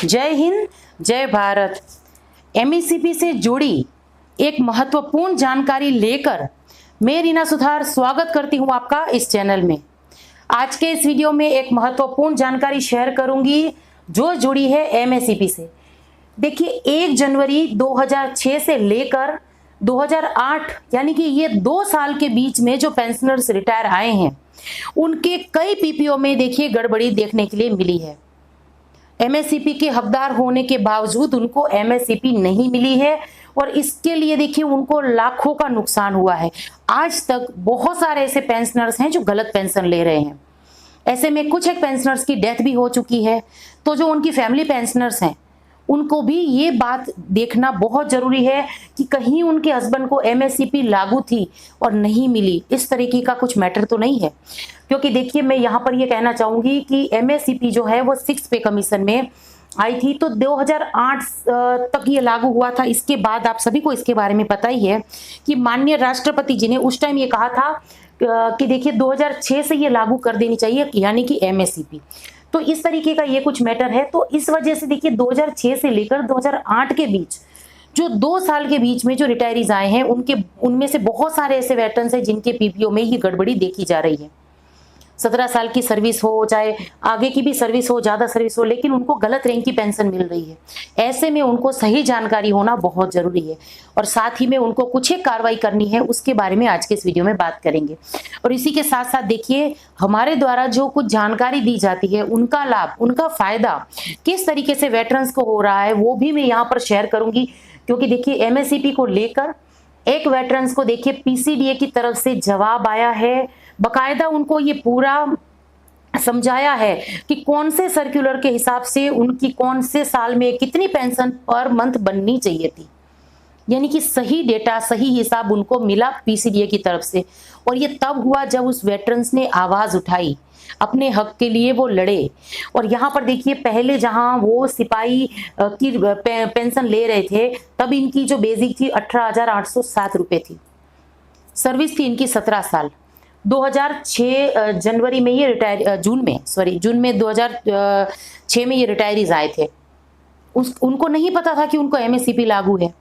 जय हिंद, जय भारत। एमएससीपी से जुड़ी एक महत्वपूर्ण जानकारी लेकर मैं रीना सुथार स्वागत करती हूं आपका इस चैनल में। आज के इस वीडियो में एक महत्वपूर्ण जानकारी शेयर करूंगी जो जुड़ी है एमएससीपी से। देखिए, 1 जनवरी 2006 से लेकर 2008 यानी कि ये 2 साल के बीच में जो पेंशनर्स रिटायर आए हैं उनके कई पीपीओ में देखिए गड़बड़ी देखने के लिए मिली है। एमएससीपी के हकदार होने के बावजूद उनको एमएससीपी नहीं मिली है और इसके लिए देखिए उनको लाखों का नुकसान हुआ है। आज तक बहुत सारे ऐसे पेंशनर्स हैं जो गलत पेंशन ले रहे हैं। ऐसे में कुछ एक पेंशनर्स की डेथ भी हो चुकी है, तो जो उनकी फैमिली पेंशनर्स हैं उनको भी ये बात देखना बहुत जरूरी है कि कहीं उनके हस्बैंड को एमएससीपी लागू थी और नहीं मिली, इस तरीके का कुछ मैटर तो नहीं है। क्योंकि देखिए, मैं यहाँ पर ये कहना चाहूंगी कि एमएससीपी जो है वो 6 पे कमीशन में आई थी, तो 2008 तक ये लागू हुआ था। इसके बाद आप सभी को इसके बारे में पता ही है कि माननीय राष्ट्रपति जी ने उस टाइम ये कहा था कि देखिए 2006 से ये लागू कर देनी चाहिए, यानी कि एमएससीपी। तो इस तरीके का ये कुछ मैटर है। तो इस वजह से देखिए 2006 से लेकर 2008 के बीच जो 2 साल के बीच में जो रिटायरीज आए हैं उनमें से बहुत सारे ऐसे वेटरन्स हैं जिनके पीपीओ में ये गड़बड़ी देखी जा रही है। 17 साल की सर्विस हो, चाहे आगे की भी सर्विस हो, ज्यादा सर्विस हो, लेकिन उनको गलत रैंक की पेंशन मिल रही है। ऐसे में उनको सही जानकारी होना बहुत जरूरी है और साथ ही में उनको कुछ एक कार्रवाई करनी है, उसके बारे में आज के इस वीडियो में बात करेंगे। और इसी के साथ साथ देखिए, हमारे द्वारा जो कुछ जानकारी दी जाती है उनका लाभ, उनका फायदा किस तरीके से वेटरन्स को हो रहा है वो भी मैं यहाँ पर शेयर करूंगी। क्योंकि देखिए, एमएससीपी को लेकर एक वेटरन्स को देखिए पीसीडीए की तरफ से जवाब आया है। बकायदा उनको ये पूरा समझाया है कि कौन से सर्कुलर के हिसाब से उनकी कौन से साल में कितनी पेंशन पर मंथ बननी चाहिए थी, यानी कि सही डेटा, सही हिसाब उनको मिला पीसीडीए की तरफ से। और ये तब हुआ जब उस वेटरन्स ने आवाज उठाई, अपने हक के लिए वो लड़े। और यहाँ पर देखिए, पहले जहां वो सिपाही की पेंशन ले रहे थे तब इनकी जो बेसिक थी 18,807 रुपए थी। सर्विस थी इनकी 17 साल। 2006 जनवरी में ये जून में 2006 में ये रिटायरीज आए थे। उनको नहीं पता था कि उनको एमएससीपी लागू है।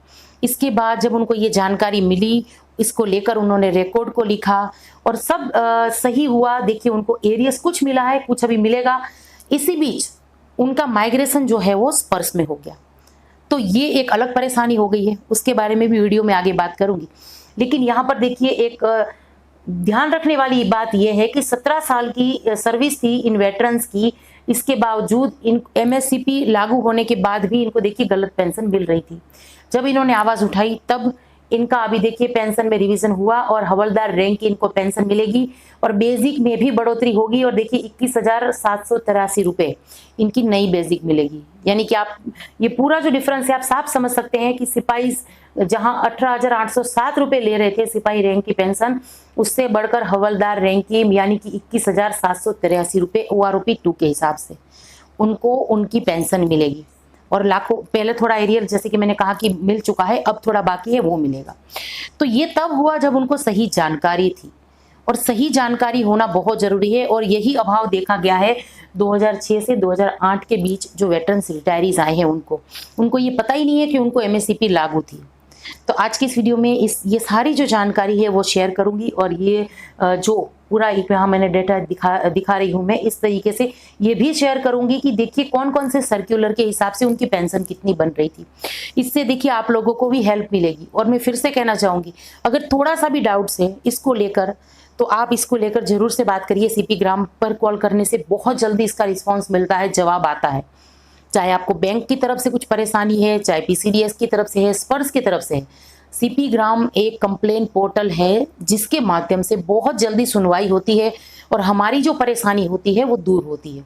इसके बाद जब उनको ये जानकारी मिली, इसको लेकर उन्होंने रिकॉर्ड को लिखा और सब सही हुआ। देखिए, उनको एरियस कुछ मिला है, कुछ अभी मिलेगा। इसी बीच उनका माइग्रेशन जो है वो स्पर्श में हो गया, तो ये एक अलग परेशानी हो गई है। उसके बारे में भी वीडियो में आगे बात करूंगी। लेकिन यहाँ पर देखिए, एक ध्यान रखने वाली बात यह है कि 17 साल की सर्विस थी इन वेटरन्स की। इसके बावजूद इन एमएससीपी लागू होने के बाद भी इनको देखिए गलत पेंशन मिल रही थी। जब इन्होंने आवाज उठाई तब इनका अभी देखिए पेंशन में रिवीजन हुआ और हवलदार रैंक की इनको पेंशन मिलेगी और बेसिक में भी बढ़ोतरी होगी। और देखिए 21,783 रुपए इनकी नई बेसिक मिलेगी। यानी कि आप ये पूरा जो डिफरेंस है आप साफ समझ सकते हैं कि सिपाही जहां 18,807 रुपए ले रहे थे सिपाही रैंक की पेंशन, उससे बढ़कर हवलदार रैंक की यानी कि 21,783 रुपए ओआरओपी 2 के हिसाब से उनको उनकी पेंशन मिलेगी। और लाखों, पहले थोड़ा एरियर जैसे कि मैंने कहा कि मिल चुका है, अब थोड़ा बाकी है वो मिलेगा। तो ये तब हुआ जब उनको सही जानकारी थी और सही जानकारी होना बहुत जरूरी है। और यही अभाव देखा गया है 2006 से 2008 के बीच जो वेटरन्स रिटायरीज आए हैं उनको ये पता ही नहीं है कि उनको एमएससीपी लागू थी। तो आज की इस वीडियो में ये सारी जो जानकारी है वो शेयर करूंगी और ये जो पूरा यहाँ मैंने डेटा दिखा रही हूँ मैं, इस तरीके से ये भी शेयर करूंगी कि देखिए कौन कौन से सर्कुलर के हिसाब से उनकी पेंशन कितनी बन रही थी। इससे देखिए आप लोगों को भी हेल्प मिलेगी। और मैं फिर से कहना चाहूंगी, अगर थोड़ा सा भी डाउट्स है इसको लेकर तो आप इसको लेकर जरूर से बात करिए। सीपी ग्राम पर कॉल करने से बहुत जल्दी इसका रिस्पॉन्स मिलता है, जवाब आता है। चाहे आपको बैंक की तरफ से कुछ परेशानी है, चाहे पीसीडीएस की तरफ से है, स्पर्श की तरफ से है, सीपी ग्राम एक कंप्लेन पोर्टल है जिसके माध्यम से बहुत जल्दी सुनवाई होती है और हमारी जो परेशानी होती है वो दूर होती है।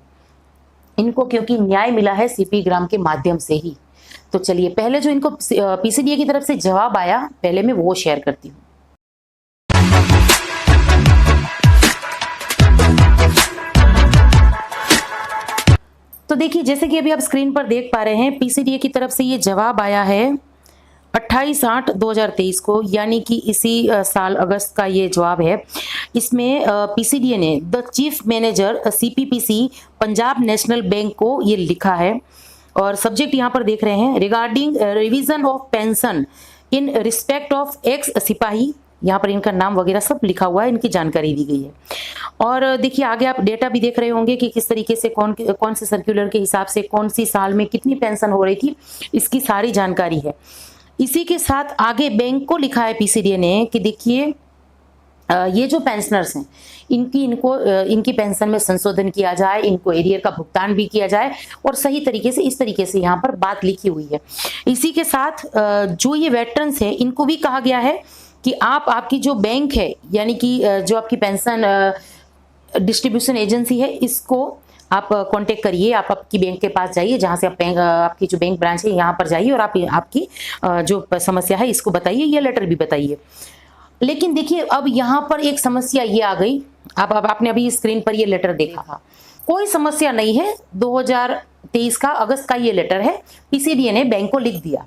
इनको क्योंकि न्याय मिला है सीपी ग्राम के माध्यम से ही। तो चलिए, पहले जो इनको पीसीडीए की तरफ से जवाब आया पहले मैं वो शेयर करती हूँ। तो देखिए, जैसे कि अभी आप स्क्रीन पर देख पा रहे हैं, पीसीडीए की तरफ से ये जवाब आया है 28/8/2023 को, यानी कि इसी साल अगस्त का ये जवाब है। इसमें पीसीडीए ने the chief manager CPPC Punjab national bank को ये लिखा है और सब्जेक्ट यहाँ पर देख रहे हैं regarding revision of pension in respect of x सिपाही। यहाँ पर इनका नाम वगैरह सब लिखा हुआ है, इनकी जानकारी दी गई है। और देखिए आगे आप डेटा भी देख रहे होंगे कि किस तरीके से कौन से सर्कुलर के हिसाब से कौन सी साल में कितनी पेंशन हो रही थी, इसकी सारी जानकारी है। इसी के साथ आगे बैंक को लिखा है पीसीडीए ने कि देखिए ये जो पेंशनर्स हैं इनकी पेंशन में संशोधन किया जाए, इनको एरियर का भुगतान भी किया जाए और सही तरीके से इस तरीके से यहाँ पर बात लिखी हुई है। इसी के साथ जो ये वेटरन्स है इनको भी कहा गया है कि आपकी जो बैंक है यानी कि जो आपकी पेंशन डिस्ट्रीब्यूशन एजेंसी है इसको आप कांटेक्ट करिए, आप आपकी बैंक के पास जाइए, जहाँ से आपकी जो बैंक ब्रांच है यहाँ पर जाइए और आपकी जो समस्या है इसको बताइए, ये लेटर भी बताइए। लेकिन देखिए अब यहाँ पर एक समस्या ये आ गई, अब आपने अभी स्क्रीन पर ये लेटर देखा, कोई समस्या नहीं है। 2023 का अगस्त का ये लेटर है, पीसीडीए ने बैंक को लिख दिया।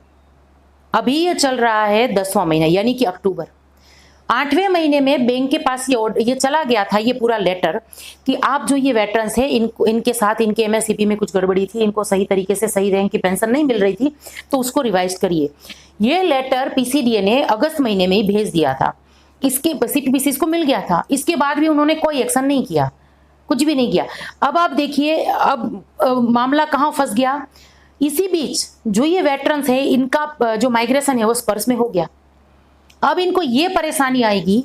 अभी ये चल रहा है 10वां महीना यानी कि अक्टूबर। 8वें महीने में बैंक के पास ये चला गया था ये पूरा लेटर कि आप जो ये वेटरन्स है इनके साथ इनके एमएससीपी में कुछ गड़बड़ी थी, इनको सही तरीके से सही रैंक की पेंशन नहीं मिल रही थी, तो उसको रिवाइज करिए। ये लेटर पीसीडीए ने अगस्त महीने में ही भेज दिया था, इसके सीपीपीसी को मिल गया था। इसके बाद भी उन्होंने कोई एक्शन नहीं किया, कुछ भी नहीं किया। अब आप देखिए अब मामला कहाँ फंस गया। इसी बीच जो ये वेटरन्स है इनका जो माइग्रेशन है वो स्पर्श में हो गया। अब इनको ये परेशानी आएगी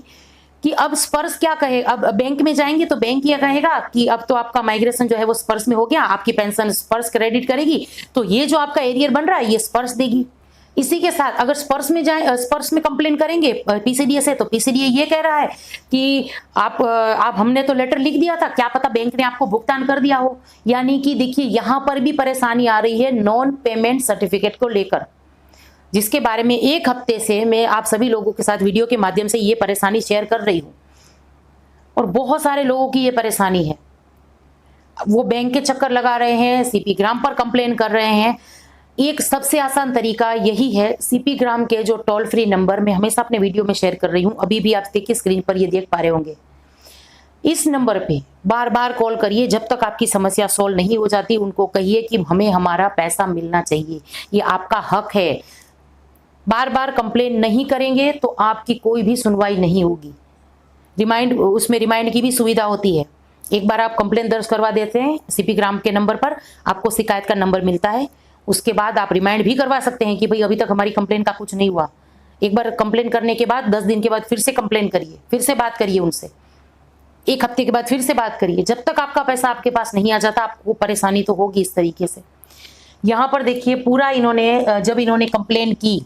कि अब स्पर्श क्या कहे, अब बैंक में जाएंगे तो बैंक ये कहेगा कि अब तो आपका माइग्रेशन जो है वो स्पर्श में हो गया, आपकी पेंशन स्पर्श क्रेडिट करेगी, तो ये जो आपका एरियर बन रहा है ये स्पर्श देगी। इसी के साथ अगर स्पर्श में जाए, स्पर्श में कंप्लेन करेंगे पीसीडीए से, तो पीसीडीए ये कह रहा है कि आप हमने तो लेटर लिख दिया था, क्या पता बैंक ने आपको भुगतान कर दिया हो। यानी कि देखिए यहाँ पर भी परेशानी आ रही है नॉन पेमेंट सर्टिफिकेट को लेकर, जिसके बारे में एक हफ्ते से मैं आप सभी लोगों के साथ वीडियो के माध्यम से ये परेशानी शेयर कर रही हूँ और बहुत सारे लोगों की ये परेशानी है। वो बैंक के चक्कर लगा रहे हैं, सीपी ग्राम पर कंप्लेन कर रहे हैं। एक सबसे आसान तरीका यही है, सीपी ग्राम के जो टोल फ्री नंबर मैं हमेशा अपने वीडियो में शेयर कर रही हूँ, अभी भी आप देखिए स्क्रीन पर ये देख पा रहे होंगे, इस नंबर पे बार बार कॉल करिए। जब तक आपकी समस्या सॉल्व नहीं हो जाती उनको कहिए कि हमें हमारा पैसा मिलना चाहिए, ये आपका हक है। बार बार कंप्लेन नहीं करेंगे तो आपकी कोई भी सुनवाई नहीं होगी। उसमें रिमाइंड की भी सुविधा होती है। एक बार आप कंप्लेन दर्ज करवा देते हैं सीपी ग्राम के नंबर पर, आपको शिकायत का नंबर मिलता है, उसके बाद आप रिमाइंड भी करवा सकते हैं कि भाई अभी तक हमारी कंप्लेन का कुछ नहीं हुआ। एक बार कंप्लेन करने के बाद 10 दिन के बाद फिर से कंप्लेन करिए, फिर से बात करिए उनसे, एक हफ्ते के बाद फिर से बात करिए। जब तक आपका पैसा आपके पास नहीं आ जाता आपको परेशानी तो होगी इस तरीके से। यहाँ पर देखिए पूरा इन्होंने जब इन्होंने कंप्लेन की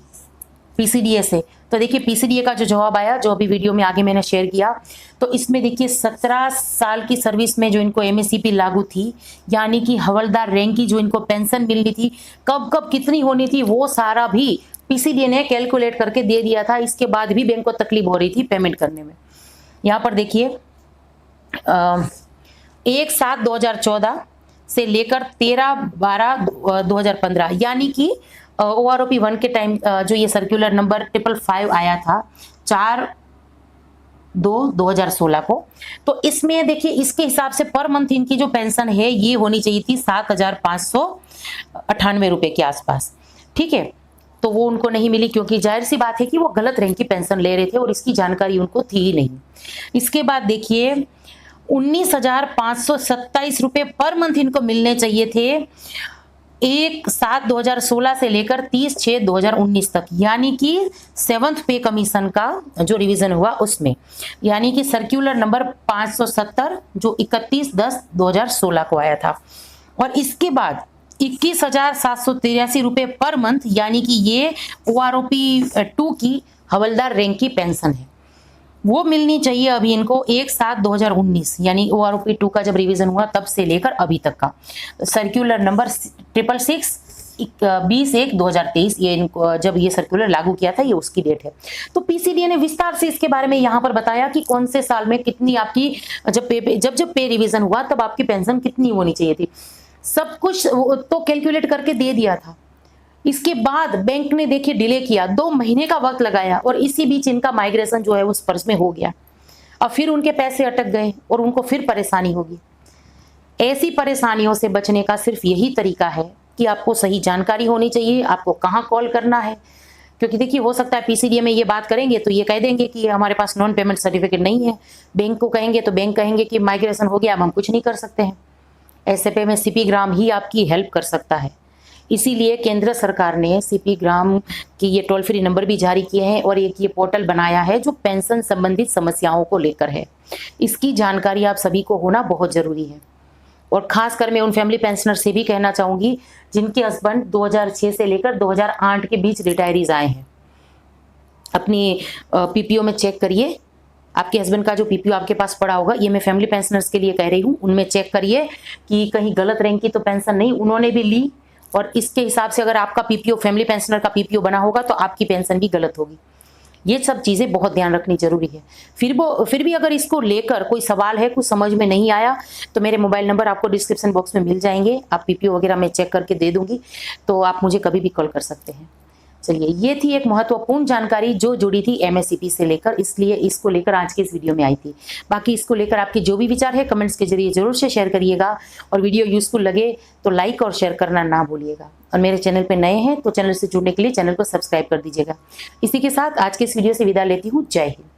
पीसीडीए से, तो देखिए पीसीडीए का जो जवाब आया, जो अभी वीडियो में आगे मैंने शेयर किया, तो इसमें देखिए 17 साल की सर्विस में जो इनको एमएससीपी लागू थी, यानी कि हवलदार रैंक की जो इनको पेंशन मिलनी थी, कब कब कितनी होनी थी, वो सारा भी पीसीडीए ने कैलकुलेट करके दे दिया था। इसके बाद भी बैंक को तकलीफ हो रही थी पेमेंट करने में। यहाँ पर देखिए 1/7/2014 से लेकर 13/12/2015 यानी कि OROP 1 के टाइम जो ये सर्कुलर नंबर 555 आया था 4/2/2016 को, तो इसमें देखिए इसके हिसाब से पर मंथ इनकी जो पेंशन है ये होनी चाहिए थी 7,598 रुपए के आसपास। ठीक है, तो वो उनको नहीं मिली क्योंकि जाहिर सी बात है कि वो गलत रैंक की पेंशन ले रहे थे और इसकी जानकारी उनको थी ही नहीं। इसके बाद देखिए 19,527 रुपए पर मंथ इनको मिलने चाहिए थे 1/7/2016 से लेकर 30/6/2019 तक, यानी कि 7th पे कमीशन का जो रिवीजन हुआ उसमें, यानी कि सर्कुलर नंबर 570 जो 31/10/2016 को आया था। और इसके बाद 21,783 रुपए पर मंथ, यानी कि ये OROP 2 की हवलदार रैंक की पेंशन है, वो मिलनी चाहिए अभी इनको 1/7/2019, यानी OROP 2 का जब रिवीजन हुआ तब से लेकर अभी तक का। सर्कुलर नंबर 666 20/1/2023 ये इनको जब ये सर्कुलर लागू किया था, ये उसकी डेट है। तो पीसीडीए ने विस्तार से इसके बारे में यहाँ पर बताया कि कौन से साल में कितनी आपकी जब पे रिवीजन हुआ तब आपकी पेंशन कितनी होनी चाहिए थी, सब कुछ तो कैलकुलेट करके दे दिया था। इसके बाद बैंक ने देखिए डिले किया, 2 महीने का वक्त लगाया और इसी बीच इनका माइग्रेशन जो है वो स्पर्श में हो गया। अब फिर उनके पैसे अटक गए और उनको फिर परेशानी होगी। ऐसी परेशानियों से बचने का सिर्फ यही तरीका है की आपको सही जानकारी होनी चाहिए, आपको कहाँ कॉल करना है। क्योंकि देखिए हो सकता है पीसीडीए में ये बात करेंगे तो ये कह देंगे कि हमारे पास नॉन पेमेंट सर्टिफिकेट नहीं है, बैंक को कहेंगे तो बैंक कहेंगे कि माइग्रेशन हो गया, अब हम कुछ नहीं कर सकते हैं। ऐसे पे में सीपी ग्राम ही आपकी हेल्प कर सकता है। इसीलिए केंद्र सरकार ने सीपी ग्राम की ये टोल फ्री नंबर भी जारी किए हैं और एक ये पोर्टल बनाया है जो पेंशन संबंधित समस्याओं को लेकर है। इसकी जानकारी आप सभी को होना बहुत ज़रूरी है। और खासकर मैं उन फैमिली पेंशनर से भी कहना चाहूँगी जिनके हस्बैंड 2006 से लेकर 2008 के बीच रिटायरीज आए हैं। अपनी पीपीओ में चेक करिए, आपके हस्बैंड का जो पीपीओ आपके पास पड़ा होगा, ये मैं फैमिली पेंशनर्स के लिए कह रही हूँ, उनमें चेक करिए कि कहीं गलत रैंक की तो पेंशन नहीं उन्होंने भी ली, और इसके हिसाब से अगर आपका पीपीओ फैमिली पेंशनर का पीपीओ बना होगा तो आपकी पेंशन भी गलत होगी। ये सब चीज़ें बहुत ध्यान रखनी जरूरी है। फिर भी अगर इसको लेकर कोई सवाल है, कुछ समझ में नहीं आया, तो मेरे मोबाइल नंबर आपको डिस्क्रिप्शन बॉक्स में मिल जाएंगे। आप पीपीओ वगैरह मैं चेक करके दे दूंगी, तो आप मुझे कभी भी कॉल कर सकते हैं। चलिए, ये थी एक महत्वपूर्ण जानकारी जो जुड़ी थी एमएससीपी से लेकर, इसलिए इसको लेकर आज के इस वीडियो में आई थी। बाकी इसको लेकर आपके जो भी विचार है कमेंट्स के जरिए जरूर से शेयर करिएगा, और वीडियो यूजफुल लगे तो लाइक और शेयर करना ना भूलिएगा। और मेरे चैनल पे नए हैं तो चैनल से जुड़ने के लिए चैनल को सब्सक्राइब कर दीजिएगा। इसी के साथ आज के इस वीडियो से विदा लेती हूँ। जय हिंद।